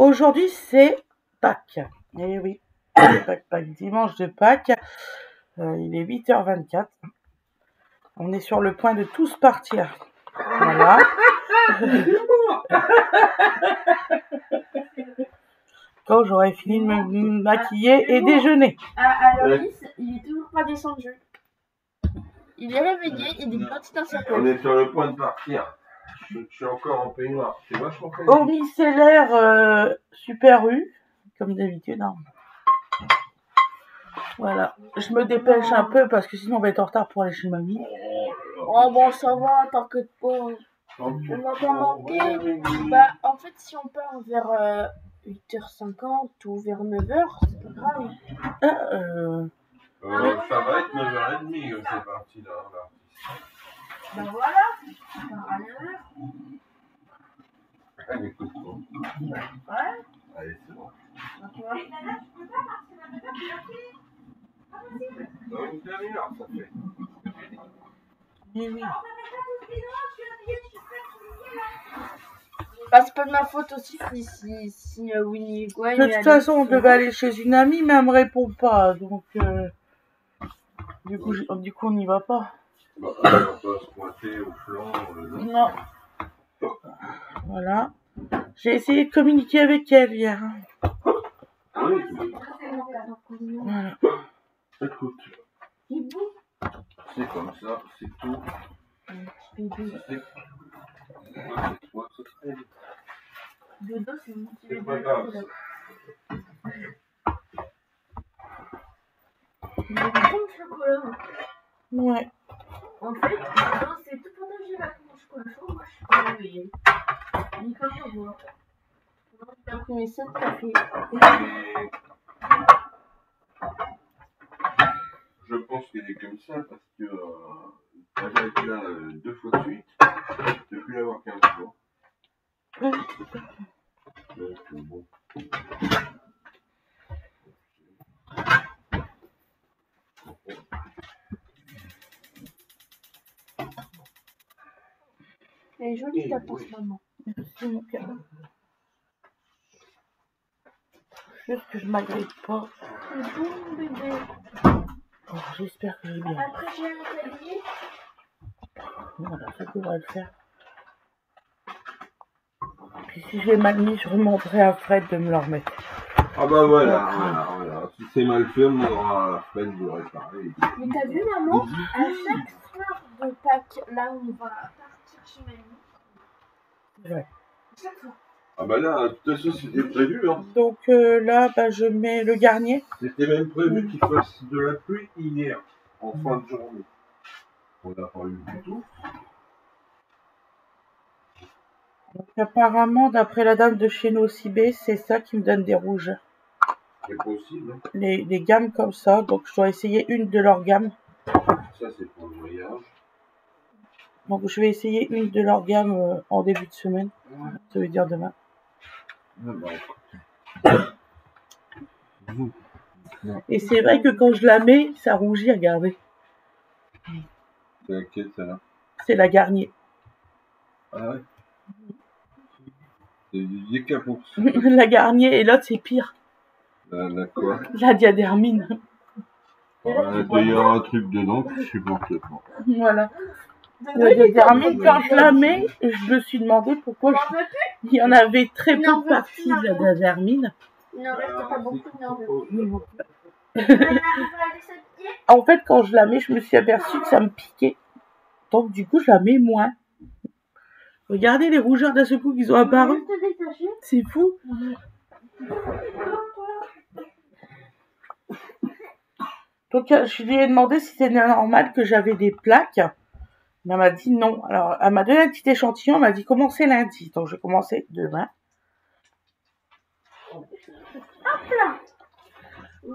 Aujourd'hui, c'est Pâques. Eh oui, Pâques, dimanche de Pâques. Il est 8h24. On est sur le point de tous partir. Voilà. Quand j'aurai fini de me maquiller et déjeuner. Alors, il est toujours pas descendu. Il est réveillé, il est parti dans sa On est sur le point de partir. Je suis encore en peignoir. C'est vachement fait. Au micellaire Super U, comme d'habitude. Hein. Voilà. Je me dépêche un peu parce que sinon on va être en retard pour aller chez mamie. Oh bon, ça va, t'inquiète pas. On va pas manquer. Bah, en fait, si on part vers 8h50 ou vers 9h, c'est pas grave. Ça va être 9h30 que c'est parti là. Bah voilà, on part à 9h. Allez, écoute-moi. Ouais. Allez, c'est bon. Bah, tu vois. Dans une demi-heure, ça fait. Oui, oui. Bah, c'est pas de ma faute aussi si Winnie et Gwen. De toute façon, on devait aller chez une amie, mais elle me répond pas. Donc, du coup, on n'y va pas. Bah, on va pas se pointer au flanc. Non. Voilà. J'ai essayé de communiquer avec elle hier. Oui. Voilà. Écoute. C'est comme ça, c'est tout. Dodo, c'est mon petit bébé. C'est pas grave. Il est bon le chocolat. Ouais. En fait, Dodo, c'est tout pendant que j'ai la couche au chocolat chaud. Moi, je suis pas réveillée. Il est comme ça, moi. J'ai pris mes 7 cafés. Je pense qu'elle est comme ça parce que elle va être là 2 fois de suite. Depuis l'avoir 15 jours. Oui. Donc, bon. Elle est jolie ta pince, maman. C'est mon cas. J'espère que je m'agrippe pas. C'est bon, mon bébé. Oh, j'espère que j'ai bien. Après, j'ai un cahier. Voilà, ça devrait le faire. Puis si j'ai mal mis, je remonterai à Fred de me le remettre. Ah bah voilà. Si c'est mal fait, on aura Fred de le réparer. Mais t'as vu, maman, à chaque soir de Pâques, là où on va partir chez mamie. Ouais. Chaque fois. Ah bah là, de toute façon, c'était prévu. Hein. Donc là, bah, je mets le garnier. C'était même prévu qu'il fasse de la pluie hier, en fin de journée. On n'a pas eu du tout. Donc apparemment, d'après la dame de chez nous Cibé, c'est ça qui me donne des rouges. C'est possible. Hein. Les gammes comme ça, donc je dois essayer une de leurs gammes. Ça, c'est pour le voyage. Donc je vais essayer une de leurs gammes en début de semaine. Ça veut dire demain. Ah bah, Et c'est vrai que quand je la mets, ça rougit, regardez. c'est laquelle, celle-là? C'est la garnier. Ah ouais. C'est du décapo. La garnier et l'autre c'est pire. La quoi? La diadermine. Il y a un truc dedans que je supporte pas. Voilà. La diadermine, quand je la mets, je me suis demandé pourquoi il y en avait très peu de parties de la diadermine. Il n'en reste pas beaucoup, mais on veut. En fait, quand je la mets, je me suis aperçue que ça me piquait. Donc du coup, je la mets moins. Regardez les rougeurs d'un seul coup qu'ils ont apparu. C'est fou. Donc je lui ai demandé si c'était normal que j'avais des plaques. Mais elle m'a dit non. Alors elle m'a donné un petit échantillon. Elle m'a dit commencez lundi. Donc je vais commencer demain.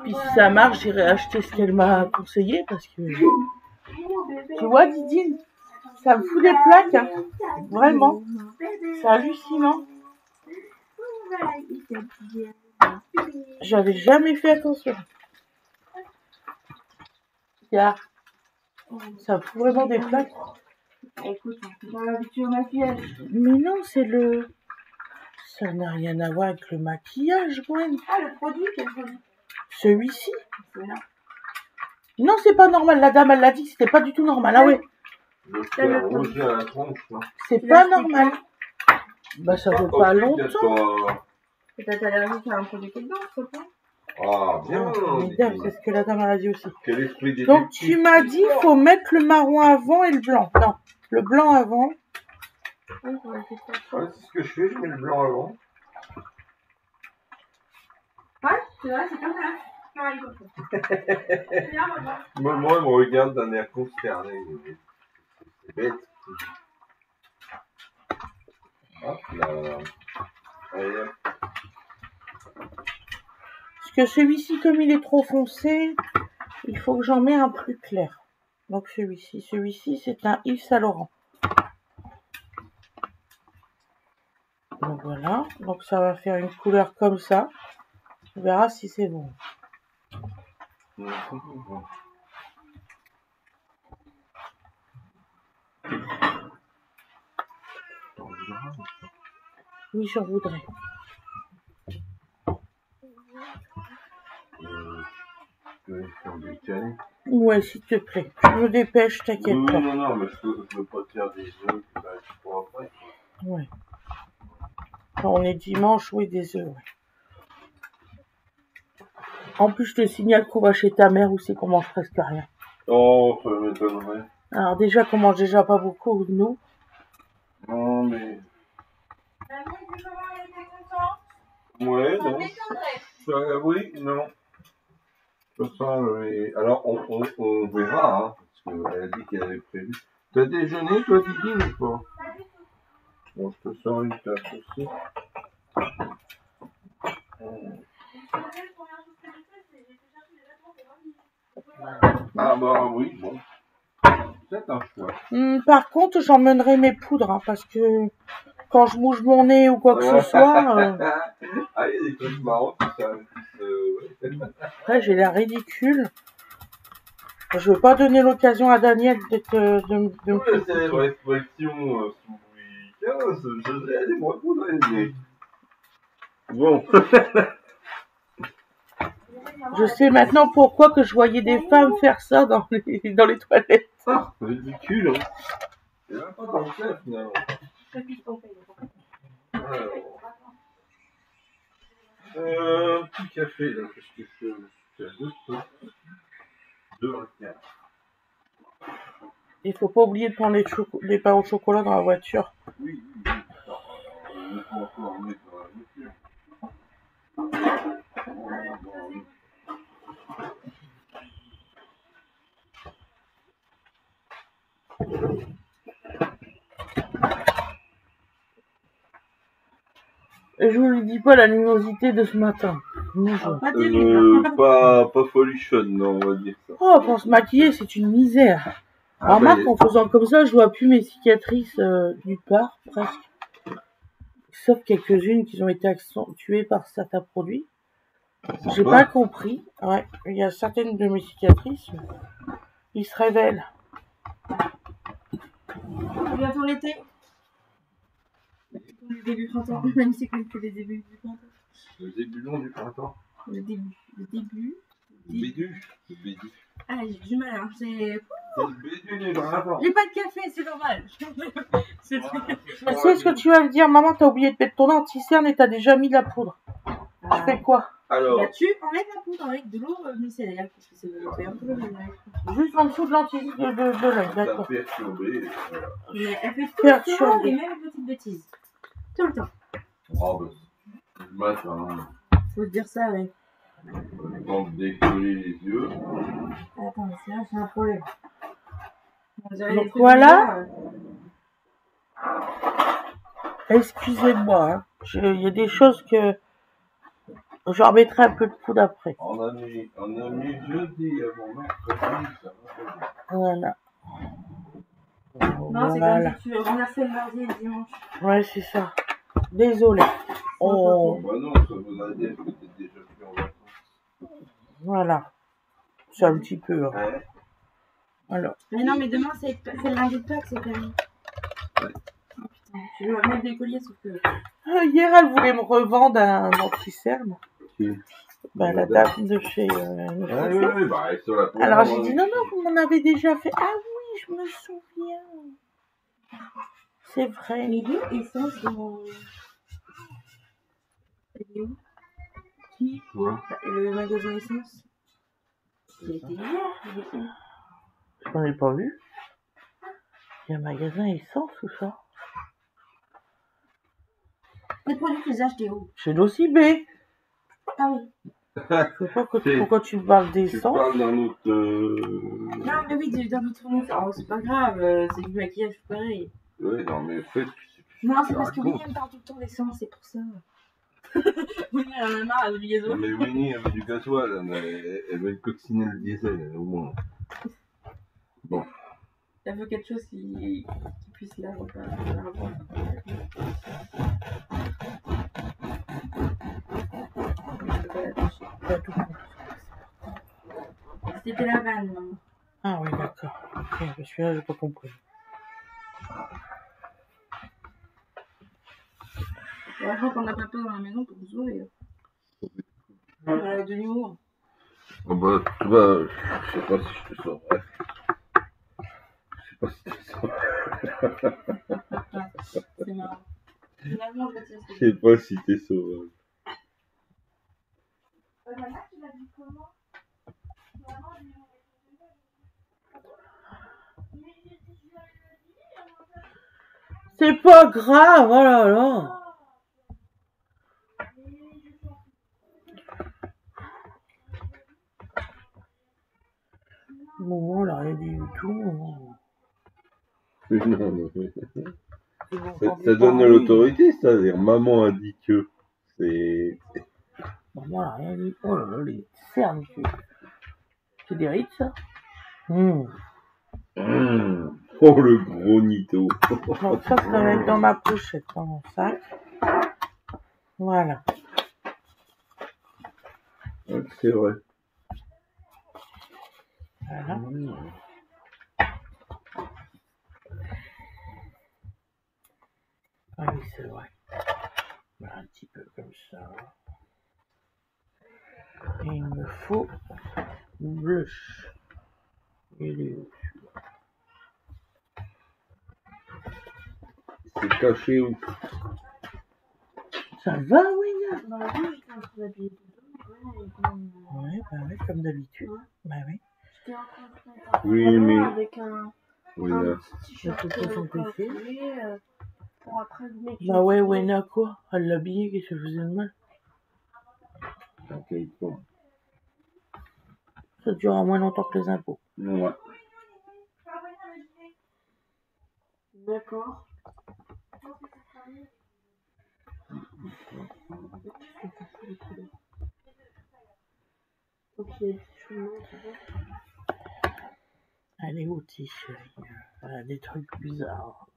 Puis si ça marche, j'irai acheter ce qu'elle m'a conseillé parce que tu vois Didine, ça me fout des plaques. Hein. Vraiment. C'est hallucinant. J'avais jamais fait attention. Regarde. Ça me fout vraiment des plaques. Écoute, on peut pas l'habituer au maquillage. Mais non, c'est le Ça n'a rien à voir avec le maquillage, Gwen. Ah, le produit, quel produit? Celui-ci? Voilà. Non, c'est pas normal. La dame, elle l'a dit que c'était pas du tout normal. Ah ouais. Je fais rougir à la tronche, là. C'est Tu pas l'as normal. Bah, ça fait pas longtemps. Peut-être allergique à un produit qui est dedans, je sais pas. Ah, bien. C'est ce que la dame elle a dit aussi. Quel esprit des Donc, tu m'as dit qu'il faut mettre le marron avant et le blanc. Non, le blanc avant. Oui, on va le faire. Ouais, c'est ce que je fais, je mets le blanc avant. Ouais, c'est vrai, c'est comme ça. Pareil, comme ça. C'est bien, maman. Moi, elle me regarde d'un air consterné. C'est bête. Hop là. Allez, hop. Parce que celui-ci, comme il est trop foncé, il faut que j'en mette un plus clair. Donc, celui-ci, c'est un Yves Saint Laurent. Donc, voilà. Donc, ça va faire une couleur comme ça. On verra si c'est bon. Oui, j'en voudrais. Ouais, s'il te plaît. Je me dépêche, t'inquiète Oui, pas. non, mais je veux pas te faire des œufs que ça reste pour après. Ouais. Quand on est dimanche, oui, des œufs, ouais. En plus, je te signale qu'on va chez ta mère où c'est qu'on mange presque rien. Oh, ça m'étonnerait. Alors déjà, qu'on mange déjà pas beaucoup, nous. Non, mais... Mamie, tu comment elle était contente? Ouais, Ça non. m'étonnerait. Oui, non. De toute façon, alors, on verra, hein, parce qu'elle a dit qu'elle avait prévu. T'as déjeuné, toi, Didi, ou pas? Bon, je te sors une tasse aussi. Ah bah oui, bon. C'est un choix. Par contre, j'emmènerai mes poudres, hein, parce que quand je bouge mon nez ou quoi que ce soit... Ah, il y a des trucs marrants qui ça. Après, j'ai l'air ridicule. Je veux pas donner l'occasion à Daniel de me Ouais, c'est l'expression sous Louis XV, je vais aller me poudrer le nez. Bon. Je sais maintenant pourquoi que je voyais des femmes faire ça dans les toilettes. Ah, ridicule, hein. Il n'y a pas tant que ça, finalement. Alors. Un petit café, là, parce que je suis à 2,24. Il faut pas oublier de prendre les pains au chocolat dans la voiture. Oui, oui, oui. Il faut encore en mettre dans la voiture. Et je vous lui dis pas la luminosité de ce matin. Pas terrible. Pas folichonne, non, on va dire ça. Oh, pour se maquiller, c'est une misère. Ah, Remarque, en faisant comme ça, je vois plus mes cicatrices nulle part, presque. Sauf quelques-unes qui ont été accentuées par certains produits. J'ai pas compris. Ouais, il y a certaines de mes cicatrices, ils se révèlent. Bientôt l'été. Le début printemps, même si c'est les débuts du printemps. Le début long du printemps. Le début. Le bédu. Le bédu. Ah, j'ai du mal, hein. C'est le bédu du printemps. J'ai pas de café, c'est normal. Tu sais ce que tu vas me dire, maman, t'as oublié de mettre ton anti-cerne et t'as déjà mis de la poudre. Tu fais quoi? Alors. Là-dessus, enlève la poudre avec de l'eau micellaire, parce que c'est un peu le même. Juste en dessous de l'œil, d'accord. Perturbé. Mais elle fait tout le temps les mêmes petites bêtises. Tout le temps. Oh, bah, le matin. Faut se dire ça, ouais. Le temps de décoller les yeux. Attends, mais là, c'est un problème. Donc voilà. Excusez-moi, hein. Il y a des choses que j'en mettrai un peu de poudre après. On a mis jeudi avant mercredi, ça va pas bien. Voilà. Non, c'est Voilà. comme si tu remerciais le mardi et le dimanche. Ouais, c'est ça. Désolé. Oh, bah non, ça voudrait dire que t'es déjà plus en vacances. Voilà. C'est un petit peu. Hein. Ouais. Alors. Mais non, mais demain, c'est le lundi de Pâques, c'est permis. Ouais. Oh putain. Tu dois mettre des colliers, sauf que... Hier, elle voulait me revendre un anti-cerne. Qui? Bah, la dame de chez... Ah oui, bah, elle est sur la peau. Alors, j'ai dit, non, non, vous m'en avez déjà fait. Ah oui, je me souviens. C'est vrai. Les deux essences dans... Elle est où? Qui? Ouais. Le magasin essence. Il était hier. Je n'en ai pas vu. Il y a un magasin essence ou ça? Les produits que les achetés où? Chez l'OCB. Ah oui. Je sais pas pourquoi tu me parles Tu d'essence. parles d'un autre... Non, mais oui, dans notre fournisseur. Oh, c'est pas grave, c'est du maquillage pareil. Oui, non, mais en fait... Non, c'est parce que Winnie me parle tout le temps d'essence, c'est pour ça. Winnie, elle en a marre, elle veut du Non, gasoil. mais Winnie, elle veut du gasoil, elle veut coxiner le diesel, au moins. Bon. Elle veut quelque chose qui puisse la revoir. C'était la vanne, maman. Ah oui, d'accord. Ok, parce que là, j'ai pas compris. Je crois qu'on n'a pas peur dans la maison pour vous ouvrir. Voilà, de l'humour. Oh bah, tu vois, je sais pas si je te saurais. Je sais pas si je te saurais. C'est marrant. Finalement, je retiens ce Je que sais pas si t'es sauvage. Maman, tu l'as dit comment? C'est pas grave, oh là là. Bon, là, rien dit du tout. Mais non, non. Bon, Ça donne de l'autorité, ça. C'est-à-dire, maman a dit que. C'est. Maman, elle a rien dit. Oh là là, les cernes. C'est des rites, ça? Oh, le gros nito. Donc ça, je vais mettre dans ma pochette, dans mon sac. Voilà. Ouais, c'est vrai. Voilà. Ah oui, c'est vrai. Voilà, un petit peu comme ça. Et il me faut une blush. Il est où? C'est caché où? Ça va, oui, dans la vie, j'étais en train d'habiller dedans. ouais, bah oui, comme d'habitude. Ouais. Bah oui. J'étais en train de mettre un Oui, pantalon mais. avec un Oui, là. petit t-shirt Le coton coiffé, pour après le mettre. Bah ouais, Wena, quoi? Elle l'a habillé, qu'est-ce que ça faisait de mal? Ok, bon. Ça durera moins longtemps que les impôts. Ouais. D'accord. Ok, Elle est où, chérie? Elle a des trucs bizarres.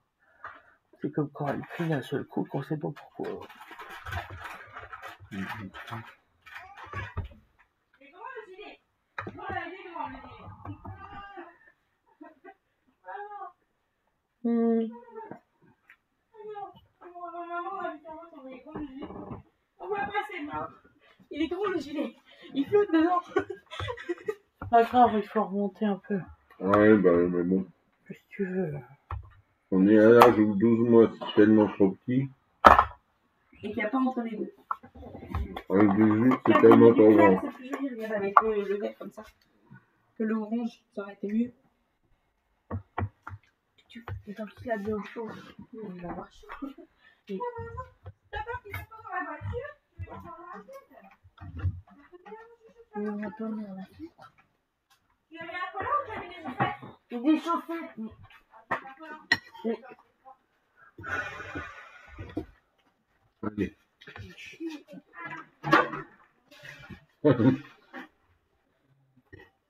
C'est comme quand elle crie d'un seul coup qu'on sait pas pourquoi. Il est gros le gilet. Il flotte dedans. Pas grave, il faut remonter un peu. Ouais, bah, mais bon. Si tu veux. On est à l'âge où 12 mois, c'est tellement trop petit. Et qu'il n'y a pas entre les deux. Avec 18, c'est tellement trop grand. C'est plus joli, regarde, avec le vert comme ça. Que le orange, ça aurait été mieux. Tant qu'il a bien chaud, il va avoir chaud. Et... T'as peur qu'il soit dans la voiture? On va pas venir là. Tu avais un collant ou tu avais des chaussettes? Des chaussettes. Oui. Allez.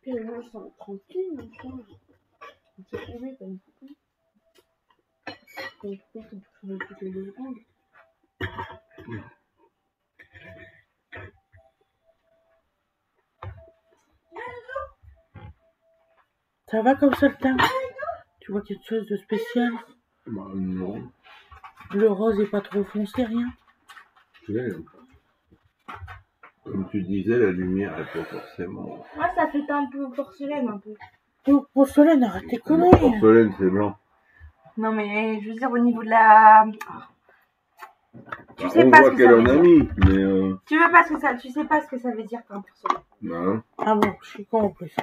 Et là, je sens tranquille, mais ça. On s'est trouvé comme une poupée. Comme une poupée qui touche les toutes les 2 secondes. Ça va comme ça le teint? Tu vois quelque chose de spécial? Bah, non. Le rose est pas trop foncé, rien. Ouais. Comme tu disais, la lumière est pas forcément... Moi, ça fait un peu porcelaine, un peu. Oh, porcelaine, arrête tes La conneries. porcelaine, c'est blanc. Non, mais je veux dire, au niveau de la... Tu sais On pas voit ce que qu'elle ça en veut a dire. mis, mais... Tu veux pas ce que ça... Tu sais pas ce que ça veut dire qu'un porcelaine. Non, Ah bon, je suis con en plus.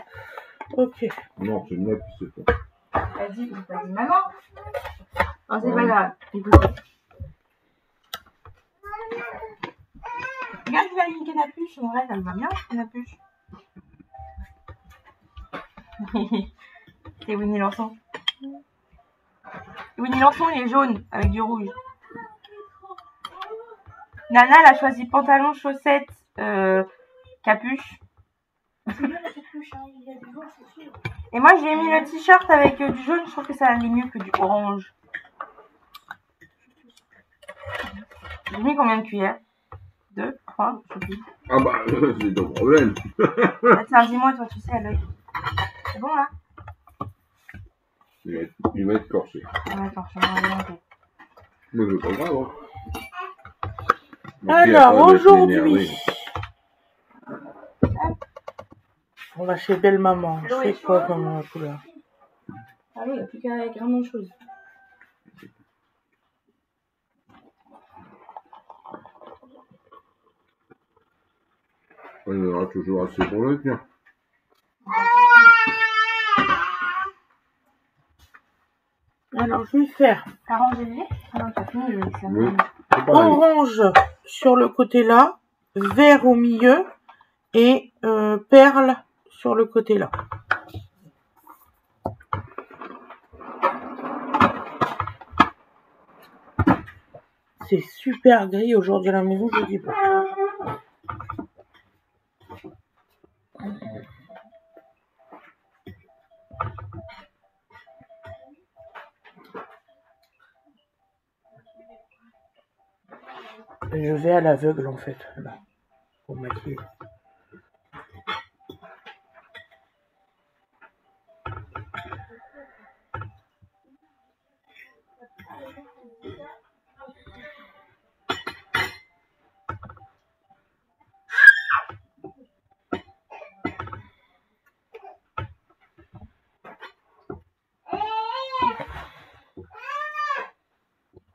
Ok. non, c'est moi qui sais pas. Vas-y, j'ai pas dit maman. Non, c'est Ouais. pas grave. Écoute. Regarde, il a une canne à puce. En vrai, elle va bien, canne à puce. C'est Winnie l'ourson. Winnie l'ourson, il est jaune avec du rouge. Nana, elle a choisi pantalon, chaussettes, capuche. Et moi, j'ai mis le t-shirt avec du jaune. Je trouve que ça allait mieux que du orange. J'ai mis combien de cuillères? 2, 3, je sais plus. Ah bah, c'est ton problème. Ah, tiens, dis-moi, toi, tu sais, à l'œil. C'est bon, là? Il va être corsé. Ah, attends, je vais me regarder. Mais c'est pas grave, hein. Alors, aujourd'hui, on va chez Belle Maman. Je fais quoi comme couleur? Ah oui, il n'y a plus qu'à grand chose. On en aura toujours assez pour le tien. Alors, je vais faire Orange et vert? Ah non, t'as fini, mais ça Oui, c'est pareil. orange sur le côté là, vert au milieu et perle sur le côté là. C'est super gris aujourd'hui à la maison, je dis pas. Je vais à l'aveugle en fait, là, pour maquiller.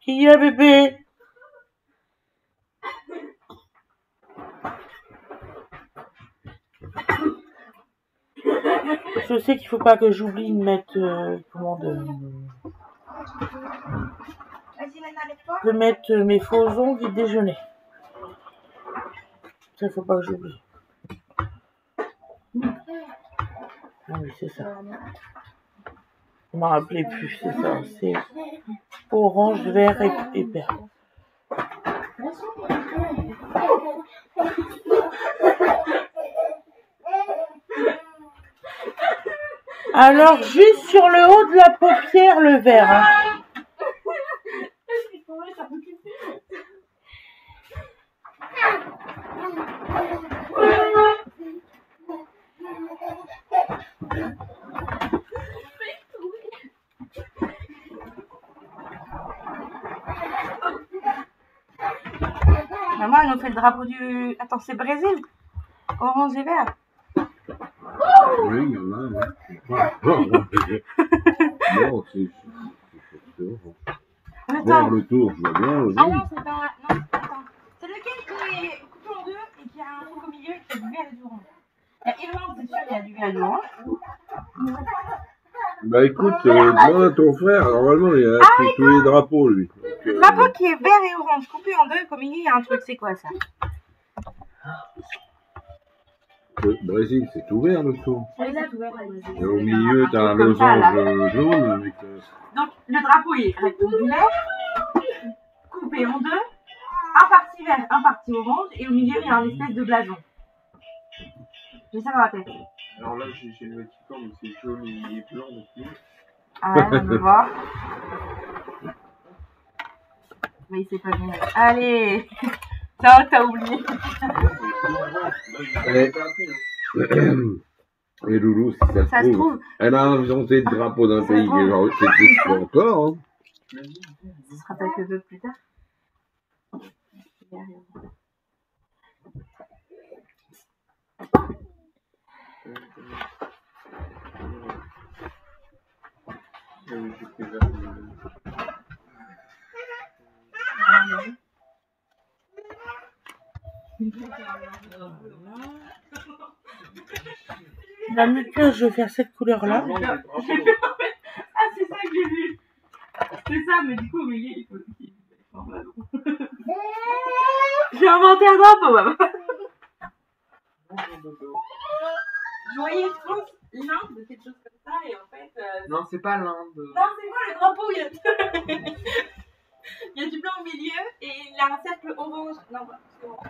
Qui y a bébé? Je sais qu'il faut pas que j'oublie de mettre de mettre mes faux ongles du déjeuner. Ça faut pas que j'oublie. Ah oui, c'est ça. Je m'en rappelais plus, c'est ça. C'est orange, vert et perle. Alors, juste sur le haut de la paupière, le vert. Hein. Maman, elle nous fait le drapeau du... Attends, c'est Brésil? Orange et vert. Oui, il y en a, ouais. Non, c'est orange. Attends. Voir le tour, je vois bien. Le Ah jaune. non, c'est pas... Non, attends. C'est lequel qui est coupé en deux et qui a un truc au milieu et qui a du vert et du orange? La Irlande, c'est sûr qu'il y a du vert et du orange. Bah écoute, demande à ton frère, normalement il a fait tous les drapeaux lui. Donc, Le drapeau qui est vert et orange, coupé en deux et qu'au milieu il y a un truc, c'est quoi ça? le Brésil, c'est tout vert le tour. Oui, c'est ouvert. Et au milieu, t'as un Comme ça, là. losange jaune avec... Donc le drapeau il est rectangulaire, coupé en deux, un parti vert, un parti orange, et au milieu il y a un espèce de blason. J'ai ça dans la tête. Alors là, j'ai le Vatican, mais c'est jaune et blanc depuis. Ah ouais, on va voir. Mais il s'est pas venu. Allez. Non, t'as oublié. Et Loulou, si ça se trouve, elle a inventé le drapeau d'un pays qui n'existe pas encore. Hein. Ce sera pas que peu plus tard. La muqueuse, je vais faire cette couleur-là. Ah, c'est ça que j'ai vu. C'est ça, mais du coup, mais il faut qu'il forme là. J'ai inventé un drapeau, maman. Je voyais France, l'Inde, quelque chose comme ça, et en fait. Non, c'est pas l'Inde. Non, c'est quoi le drapeau? Il y a du blanc au milieu et il y a un cercle orange. Non, c'est orange.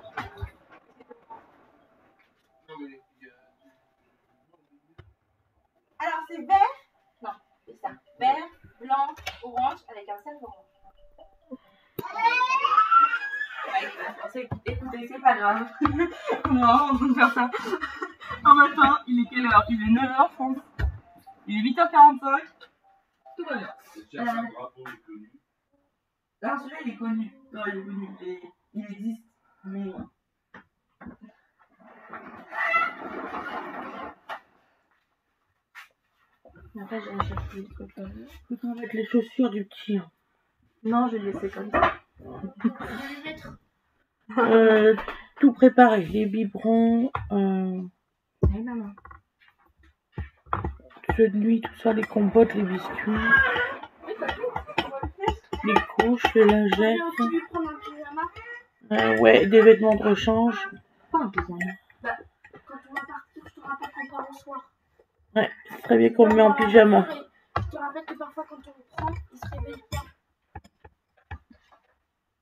Alors c'est vert. Non, c'est ça. Vert, blanc, orange avec un cercle orange. Ouais, écoutez, c'est pas grave. Moi, on peut faire ça. Un matin, il est quelle heure? Il est 9h France. Il est 8h45. Tout va bien. Non, celui-là, il est connu. Non, il est connu. Il existe. Mais... Après, je vais chercher le truc là. Faut qu'on mette les chaussures du petit. Non, je vais le laisser comme ça. Tout préparé. Les biberons, Oui, maman. ceux de nuit, tout ça, les compotes, les biscuits, les couches, les Je vais lingettes. aussi lui prendre un pyjama. Ouais, des vêtements de rechange. Pas un pyjama. Bah, quand on va partir, je te rappelle qu'on part au soir. Ouais, c'est très bien qu'on le met en pyjama. Je te rappelle que parfois, quand on le prend, il se réveille pas.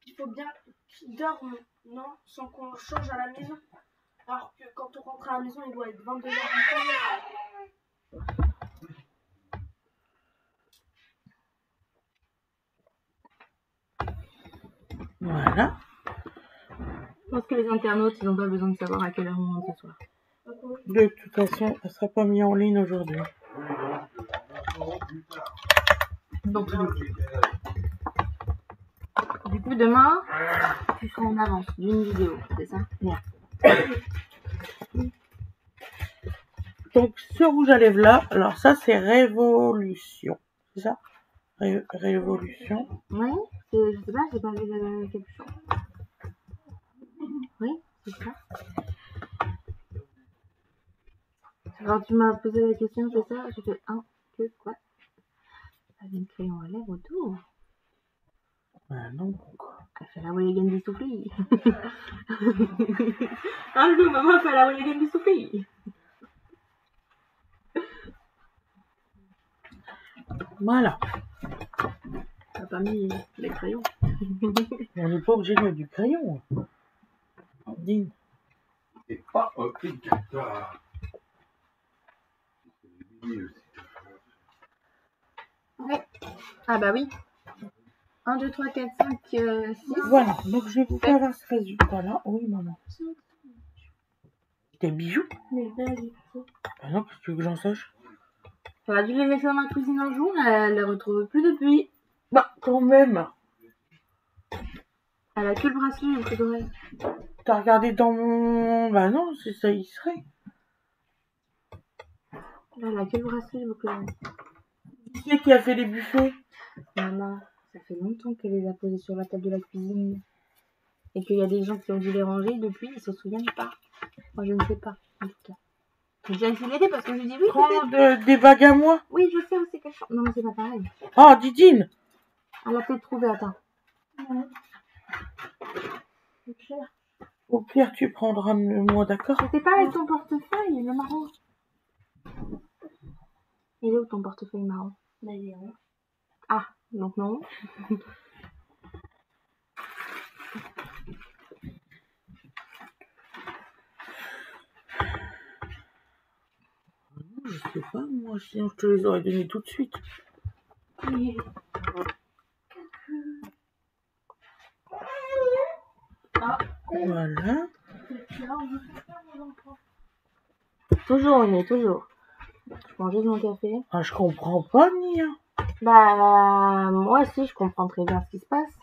Il faut bien qu'il dorme, non, sans qu'on le change à la maison. Alors que quand on rentre à la maison, il doit être 22h. Voilà. Je pense que les internautes, ils n'ont pas besoin de savoir à quelle heure on rentre ce soir. De toute façon, elle sera pas mise en ligne aujourd'hui. Donc, du coup, demain, tu seras en avance d'une vidéo, c'est ça? Ouais. Donc, ce rouge à lèvres là, alors ça c'est Révolution. C'est ça? Révolution. Oui, je sais pas, j'ai pas vu le capuchon. Oui, c'est ça. Alors, tu m'as posé la question, c'est ça? J'ai fait quoi? Avec un crayon à lèvres autour. Ah non, quoi. Elle fait la Walligan du soufflé. Un jour, maman fait la Walligan du soufflé. Voilà. T'as pas mis les crayons. On n'est pas obligé de mettre du crayon. Dine. C'est pas un pic-tard. Ouais. Ah bah oui. 1, 2, 3, 4, 5, 6. Voilà, donc je vais vous faire ce résultat-là. Oui, maman. Tes bijoux? Ah non, qu'est-ce que tu veux que j'en sache? Elle a dû les laisser dans ma cuisine un jour, elle les retrouve plus depuis. Bah, quand même. Elle a que le bracelet, le truc d'oreille. T'as regardé dans mon... Bah non, c'est ça, il serait. Là, elle a que le bracelet, le boucle d'oreille. Qui c'est qui a fait les buffets? Maman, ça fait longtemps qu'elle les a posés sur la table de la cuisine. Et qu'il y a des gens qui ont dû les ranger depuis, ils se souviennent pas. Moi, je ne sais pas, en tout cas. J'ai essayé de l'aider parce que je lui dis oui. Prends des bagues à moi. Oui, je sais où c'est qu'elle chante. Non, mais c'est pas pareil. Oh, Didine. Elle a peut-être trouvé, attends. Au pire, tu prendras moi, d'accord? C'était pas avec ton portefeuille, le marron. Il est où ton portefeuille marron? Ah, donc non. Je sais pas, moi, sinon je te les aurais donnés tout de suite. Voilà. Toujours, on est toujours. Je prends juste mon café. Ah, je comprends pas, Nia. Bah, moi aussi, je comprends très bien ce qui se passe.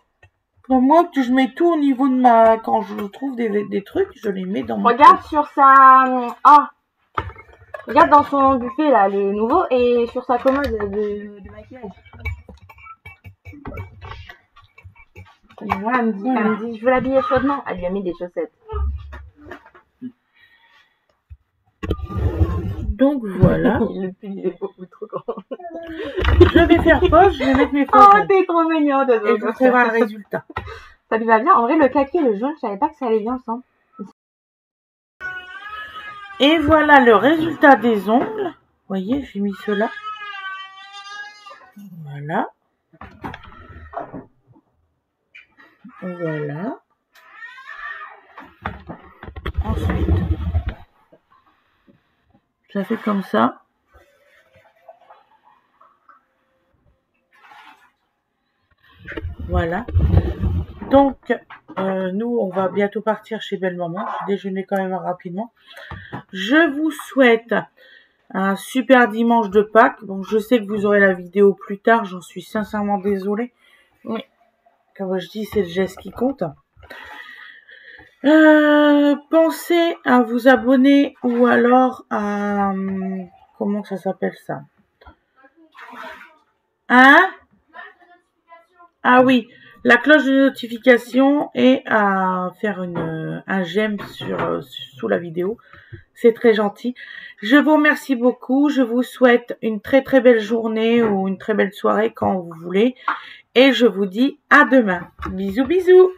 Moi, je mets tout au niveau de ma... Quand je trouve des trucs, je les mets dans mon... Regarde sur sa... Ah, regarde dans son buffet, là, les nouveaux, et sur sa commode de maquillage. Voilà, elle me dit, je veux l'habiller chaudement. Elle lui a mis des chaussettes. Donc voilà. Le pull est beaucoup trop grand. Je vais faire pause, je vais mettre mes Oh, photos. t'es trop mignon. Et je vous ferai voir le résultat. Ça lui va bien. En vrai, le kaki et le jaune, je savais pas que ça allait bien ensemble. Et voilà le résultat des ongles. Vous voyez, j'ai mis cela. Voilà. Voilà. Ensuite, ça fait comme ça. Voilà. Donc, nous, on va bientôt partir chez Belle Maman. Je déjeuner quand même rapidement. Je vous souhaite un super dimanche de Pâques. Bon, je sais que vous aurez la vidéo plus tard. J'en suis sincèrement désolée. Mais, comme je dis, c'est le geste qui compte. Pensez à vous abonner ou alors à... comment ça s'appelle ça? Hein? Ah oui, la cloche de notification et à faire un j'aime sous la vidéo. C'est très gentil. Je vous remercie beaucoup. Je vous souhaite une très très belle journée ou une très belle soirée quand vous voulez. Et je vous dis à demain. Bisous bisous.